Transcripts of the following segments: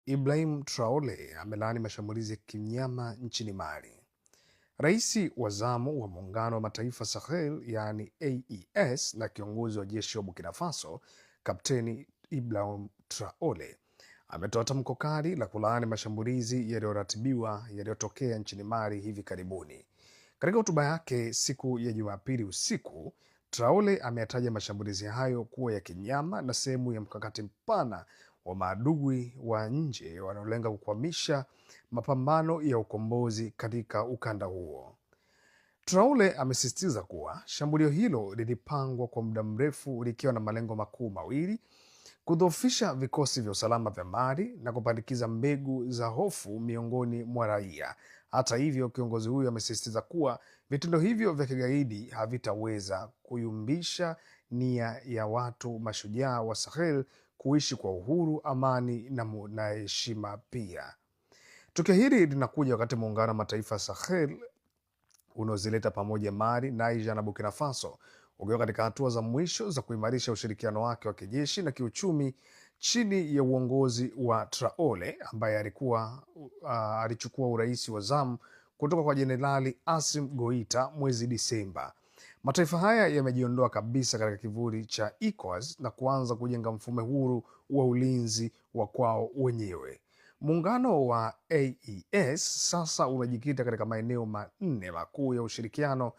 Ibrahim Traore amelaani mashambulizi ya kinyama nchini Mali. Rais wa zamu wa Muungano wa Mataifa Sahel yaani AES na kiongozi wa jeshi wa Burkina Faso Kapteni Ibrahim Traore ametoa tamko kali la kulaani mashambulizi yaliyoratibiwa yaliyotokea nchini Mali hivi karibuni. Katika hotuba yake siku ya Jumapili usiku, Traore ameyataja mashambulizi hayo kuwa ya kinyama na sehemu ya mkakati mpana wa maadui wa nje wanaolenga kukwamisha mapambano ya ukombozi katika ukanda huo. Traore amesisitiza kuwa shambulio hilo lilipangwa kwa muda mrefu likiwa na malengo makuu mawili: kudhoofisha vikosi vya usalama vya Mali na kupandikiza mbegu za hofu miongoni mwa raia. Hata hivyo, kiongozi huyo amesisitiza kuwa vitendo hivyo vya kigaidi havitaweza kuyumbisha nia ya watu mashujaa wa Sahel kuishi kwa uhuru, amani na heshima pia. Tukio hili linakuja wakati Muungano wa Mataifa ya Sahel unaozileta pamoja Mali, Niger na Burkina Faso ukiwa katika hatua za mwisho za kuimarisha ushirikiano wake wa kijeshi na kiuchumi chini ya uongozi wa Traore ambaye alichukua urais wa zamu kutoka kwa Jenerali Assimi Goita mwezi Disemba. Mataifa haya yamejiondoa kabisa katika kivuli cha ECOWAS na kuanza kujenga mfumo huru wa ulinzi wa kwao wenyewe. Muungano wa AES sasa unajikita katika maeneo manne makuu ya ushirikiano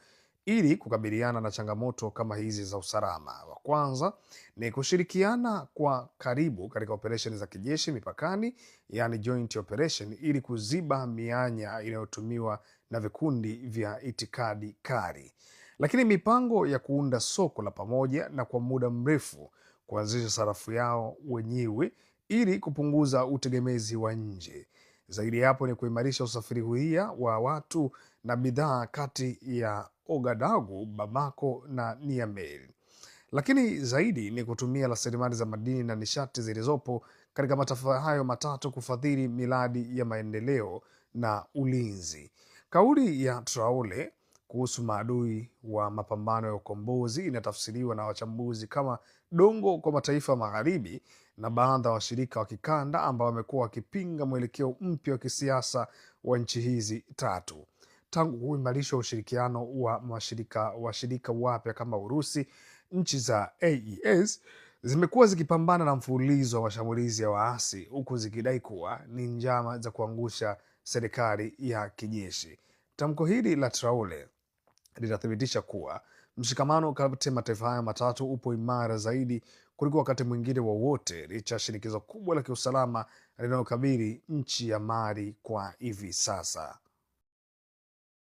ili kukabiliana na changamoto kama hizi za usalama. Wa kwanza ni kushirikiana kwa karibu katika operesheni za kijeshi mipakani, yani joint operation, ili kuziba mianya inayotumiwa na vikundi vya itikadi kali. Lakini mipango ya kuunda soko la pamoja na kwa muda mrefu kuanzisha sarafu yao wenyewe ili kupunguza utegemezi wa nje. Zaidi hapo ni kuimarisha usafiri huria wa watu na bidhaa kati ya Ouagadougou, Bamako na Niamey. Lakini zaidi ni kutumia rasilimali za madini na nishati zilizopo katika mataifa hayo matatu kufadhili miradi ya maendeleo na ulinzi. Kauli ya Traore kuhusu maadui wa mapambano ya ukombozi inatafsiriwa na wachambuzi kama dongo kwa mataifa magharibi na baadhi ya washirika wa kikanda ambao wamekuwa wakipinga mwelekeo mpya wa kisiasa wa nchi hizi tatu. Tangu kuimarisha ushirikiano wa washirika wapya kama Urusi, nchi za AES zimekuwa zikipambana na mfululizo wa mashambulizi ya waasi huku zikidai kuwa ni njama za kuangusha serikali ya kijeshi. Tamko hili la Traore linathibitisha kuwa mshikamano kati ya mataifa haya matatu upo imara zaidi kuliko wakati mwingine wowote, licha ya shinikizo kubwa la kiusalama linalokabili nchi ya Mali kwa hivi sasa.